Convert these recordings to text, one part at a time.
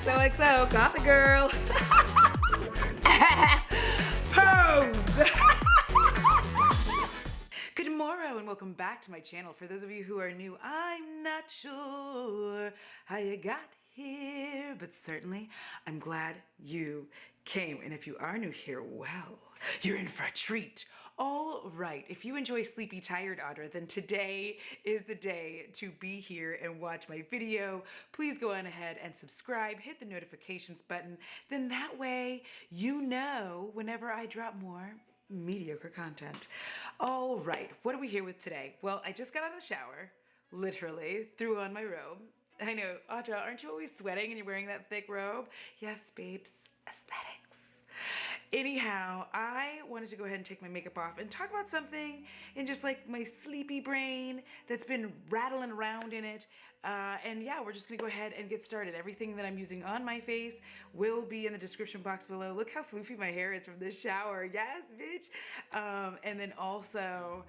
XOXO, got the girl. Pose. Good morrow and welcome back to my channel. For those of you who are new, I'm not sure how you got here, but certainly I'm glad you came. And if you are new here, well, you're in for a treat. All right, if you enjoy Sleepy Tired Audra, then today is the day to be here and watch my video. Please go on ahead and subscribe, hit the notifications button. Then that way you know whenever I drop more mediocre content. All right, what are we here with today? Well, I just got out of the shower, literally, threw on my robe. I know, Audra, aren't you always sweating and you're wearing that thick robe? Yes, babes, aesthetics. Anyhow, I wanted to go ahead and take my makeup off and talk about something in just like my sleepy brain that's been rattling around in it. And yeah, we're just gonna go ahead and get started. Everything that I'm using on my face will be in the description box below. Look how floofy my hair is from the shower. Yes, bitch. And then also,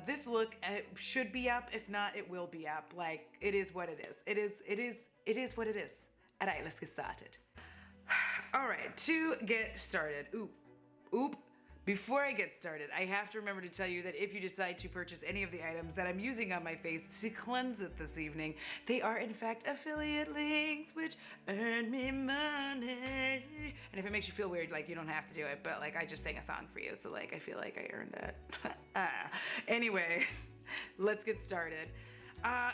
this look should be up. If not, it will be up. Like, it is what it is. It is what it is. All right, let's get started. All right, to get started, before I get started, I have to remember to tell you that if you decide to purchase any of the items that I'm using on my face to cleanse it this evening, they are in fact affiliate links, which earn me money. And if it makes you feel weird, like, you don't have to do it, but like, I just sang a song for you, so like, I feel like I earned it. Anyways, let's get started.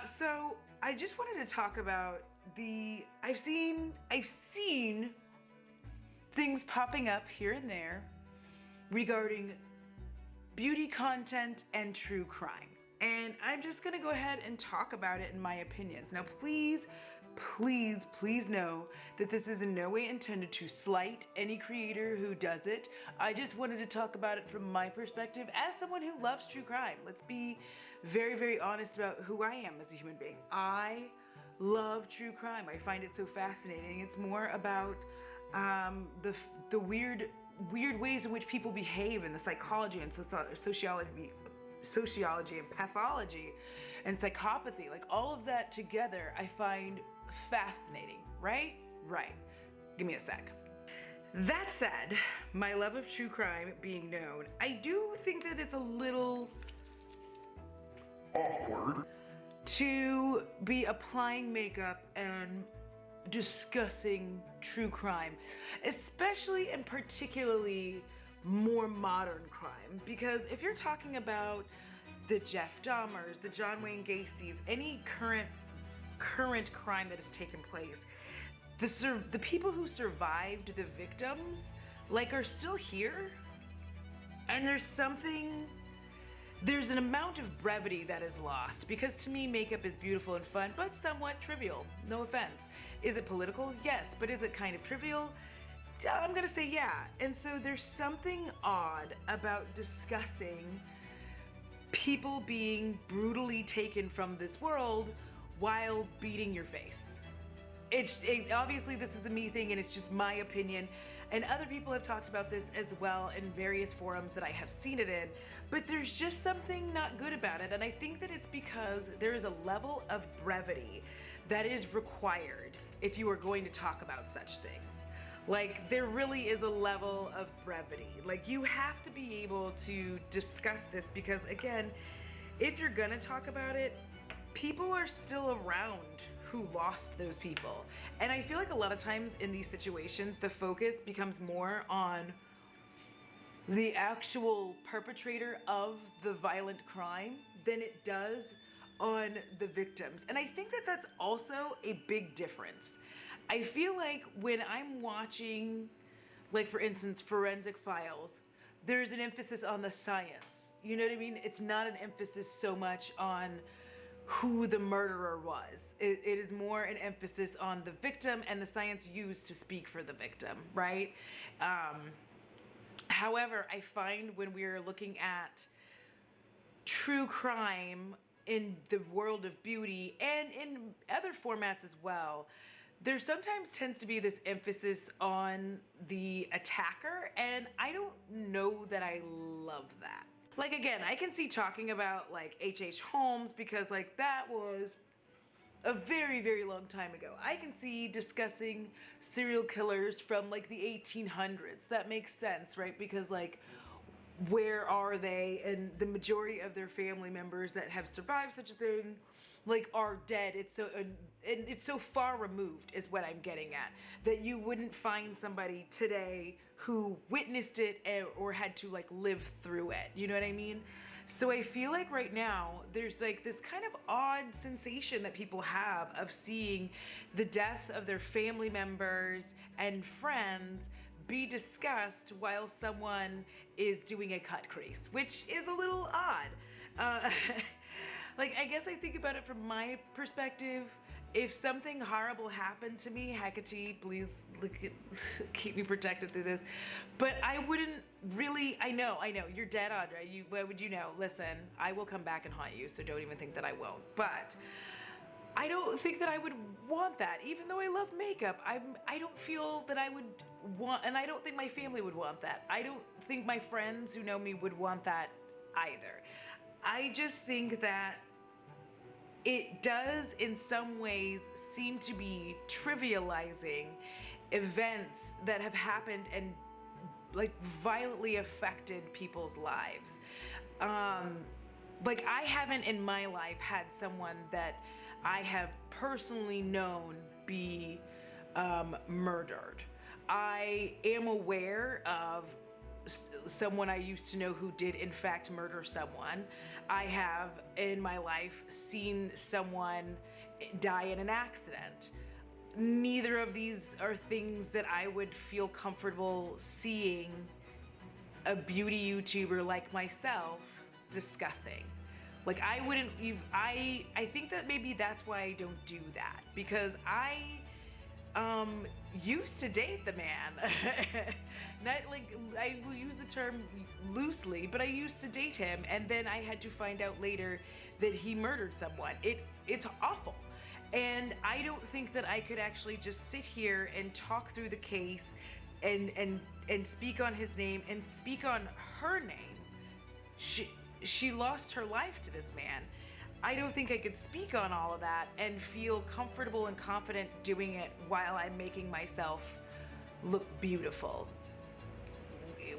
So I just wanted to talk about I've seen things popping up here and there regarding beauty content and true crime. And I'm just gonna go ahead and talk about it in my opinions. Now, please know that this is in no way intended to slight any creator who does it. I just wanted to talk about it from my perspective as someone who loves true crime. Let's be very, very honest about who I am as a human being. I love true crime. I find it so fascinating. It's more about the weird ways in which people behave, and the psychology and sociology and pathology and psychopathy, like all of that together, I find fascinating, right? Right. Give me a sec. That said, my love of true crime being known, I do think that it's a little awkward to be applying makeup and discussing true crime, especially and particularly more modern crime. Because if you're talking about the Jeff Dahmers, the John Wayne Gacy's, any current crime that has taken place, the people who survived, the victims, like, are still here. And there's an amount of brevity that is lost, because to me, makeup is beautiful and fun, but somewhat trivial. No offense. Is it political? Yes. But is it kind of trivial? I'm gonna say yeah. And so there's something odd about discussing people being brutally taken from this world while beating your face. Obviously this is a me thing and it's just my opinion. And other people have talked about this as well in various forums that I have seen it in, but there's just something not good about it. And I think that it's because there is a level of brevity that is required if you are going to talk about such things. Like, there really is a level of brevity. Like, you have to be able to discuss this because, again, if you're gonna talk about it, people are still around who lost those people. And I feel like a lot of times in these situations, the focus becomes more on the actual perpetrator of the violent crime than it does on the victims. And I think that that's also a big difference. I feel like when I'm watching, like, for instance, Forensic Files, there's an emphasis on the science. You know what I mean? It's not an emphasis so much on who the murderer was. It is more an emphasis on the victim and the science used to speak for the victim, right? However, I find when we're looking at true crime in the world of beauty and in other formats as well, there sometimes tends to be this emphasis on the attacker, and I don't know that I love that. Like, again, I can see talking about like H.H. Holmes because, like, that was a very, very long time ago. I can see discussing serial killers from like the 1800s. That makes sense, right? Because like, where are they? And the majority of their family members that have survived such a thing, like, are dead. It's so and it's so far removed, is what I'm getting at, that you wouldn't find somebody today who witnessed it or had to like live through it. You know what I mean? So I feel like right now there's like this kind of odd sensation that people have of seeing the deaths of their family members and friends be discussed while someone is doing a cut crease, which is a little odd. Like, I guess I think about it from my perspective. If something horrible happened to me, Hecate, please keep me protected through this. But I wouldn't really, I know, you're dead, Audra. What would you know? Listen, I will come back and haunt you, so don't even think that I won't. But I don't think that I would want that, even though I love makeup. I don't feel that I would want, and I don't think my family would want that. I don't think my friends who know me would want that either. I just think that it does in some ways seem to be trivializing events that have happened and like violently affected people's lives. Like, I haven't in my life had someone that I have personally known be murdered. I am aware of someone I used to know who did in fact murder someone. I have in my life seen someone die in an accident. Neither of these are things that I would feel comfortable seeing a beauty YouTuber like myself discussing. Like, I wouldn't even, I think that maybe that's why I don't do that, because I used to date the man. Not like, I will use the term loosely, but I used to date him, and then I had to find out later that he murdered someone. It's awful. And I don't think that I could actually just sit here and talk through the case and speak on his name and speak on her name. She lost her life to this man. I don't think I could speak on all of that and feel comfortable and confident doing it while I'm making myself look beautiful,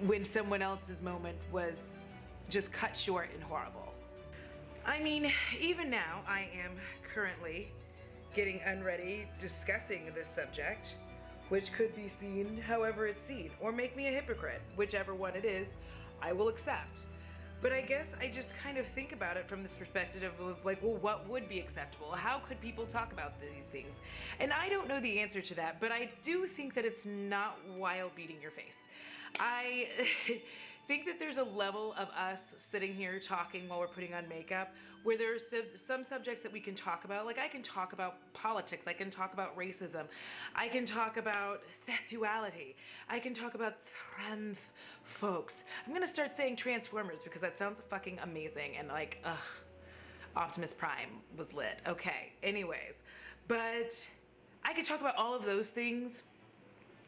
when someone else's moment was just cut short and horrible. I mean, even now, I am currently getting unready discussing this subject, which could be seen however it's seen, or make me a hypocrite. Whichever one it is, I will accept. But I guess I just kind of think about it from this perspective of like, well, what would be acceptable? How could people talk about these things? And I don't know the answer to that, but I do think that it's not while beating your face. I think that there's a level of us sitting here talking while we're putting on makeup where there's some subjects that we can talk about. Like, I can talk about politics, I can talk about racism, I can talk about sexuality, I can talk about trans folks. I'm gonna start saying Transformers because that sounds fucking amazing, and like, ugh, Optimus Prime was lit. Okay, anyways, but I could talk about all of those things,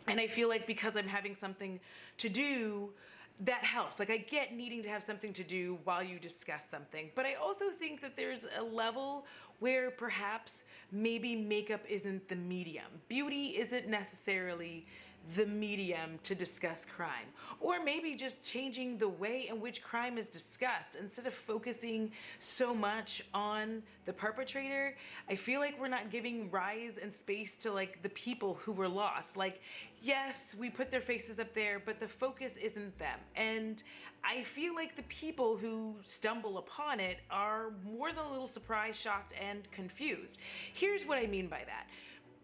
and I feel like because I'm having something to do, that helps. Like, I get needing to have something to do while you discuss something, but I also think that there's a level where perhaps maybe makeup isn't the medium. Beauty isn't necessarily the medium to discuss crime, or maybe just changing the way in which crime is discussed. Instead of focusing so much on the perpetrator, I feel like we're not giving rise and space to like the people who were lost. Like, yes, we put their faces up there, but the focus isn't them. And I feel like the people who stumble upon it are more than a little surprised, shocked, and confused. Here's what I mean by that.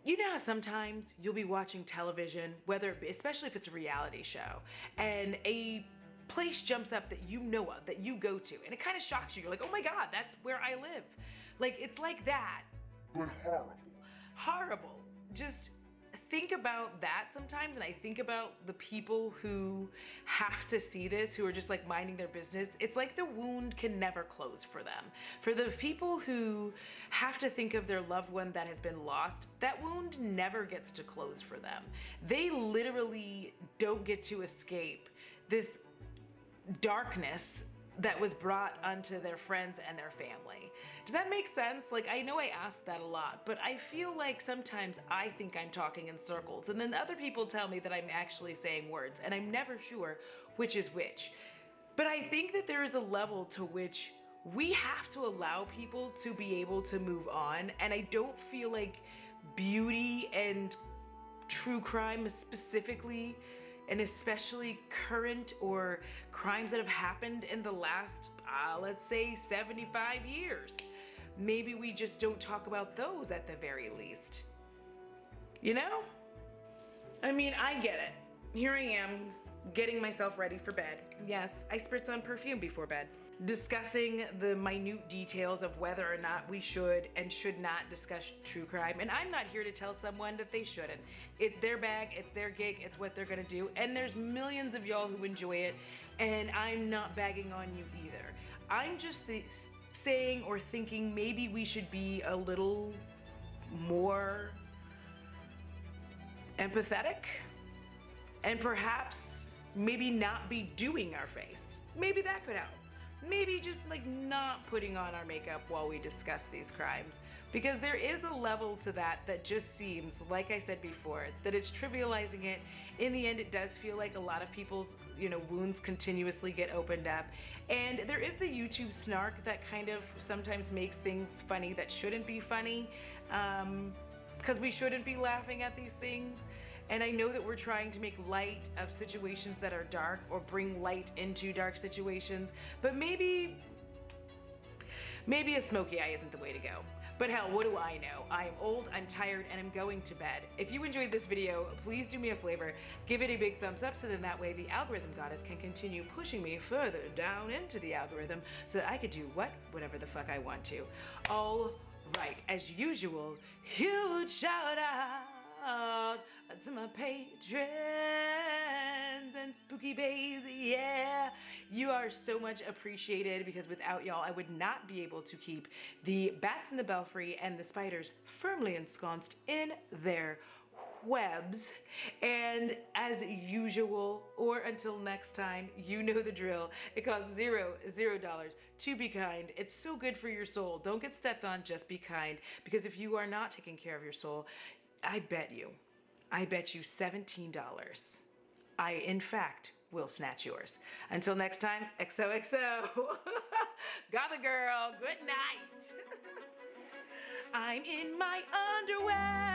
You know how sometimes you'll be watching television, especially if it's a reality show, and a place jumps up that you know of, that you go to, and it kind of shocks you. You're like, oh my God, that's where I live. Like, it's like that. But horrible. Horrible. Just think about that sometimes, and I think about the people who have to see this, who are just like minding their business. It's like the wound can never close for them. For the people who have to think of their loved one that has been lost, that wound never gets to close for them. They literally don't get to escape this darkness that was brought onto their friends and their family. Does that make sense? Like, I know I ask that a lot, but I feel like sometimes I think I'm talking in circles, and then other people tell me that I'm actually saying words, and I'm never sure which is which. But I think that there is a level to which we have to allow people to be able to move on, and I don't feel like beauty and true crime specifically, and especially current or crimes that have happened in the last, let's say 75 years. Maybe we just don't talk about those at the very least. You know? I mean, I get it. Here I am, getting myself ready for bed. Yes, I spritz on perfume before bed. Discussing the minute details of whether or not we should and should not discuss true crime. And I'm not here to tell someone that they shouldn't. It's their bag, it's their gig, it's what they're gonna do. And there's millions of y'all who enjoy it, and I'm not bagging on you either. I'm just saying or thinking maybe we should be a little more empathetic, and perhaps maybe not be doing our face. Maybe that could help. Maybe just like not putting on our makeup while we discuss these crimes, because there is a level to that that just seems, like I said before, that it's trivializing it. In the end, it does feel like a lot of people's, wounds continuously get opened up. And there is the YouTube snark that kind of sometimes makes things funny that shouldn't be funny, because we shouldn't be laughing at these things. And I know that we're trying to make light of situations that are dark, or bring light into dark situations, but maybe a smoky eye isn't the way to go. But hell, what do I know? I am old, I'm tired, and I'm going to bed. If you enjoyed this video, please do me a favor, give it a big thumbs up, so then that way the algorithm goddess can continue pushing me further down into the algorithm so that I could do whatever the fuck I want to. All right, as usual, huge shout out to my patrons and spooky bays, yeah. You are so much appreciated, because without y'all, I would not be able to keep the bats in the belfry and the spiders firmly ensconced in their webs. And as usual, or until next time, you know the drill. It costs $0 to be kind. It's so good for your soul. Don't get stepped on, just be kind. Because if you are not taking care of your soul, I bet you $17. I, in fact, will snatch yours. Until next time, XOXO. Got the girl. Good night. I'm in my underwear.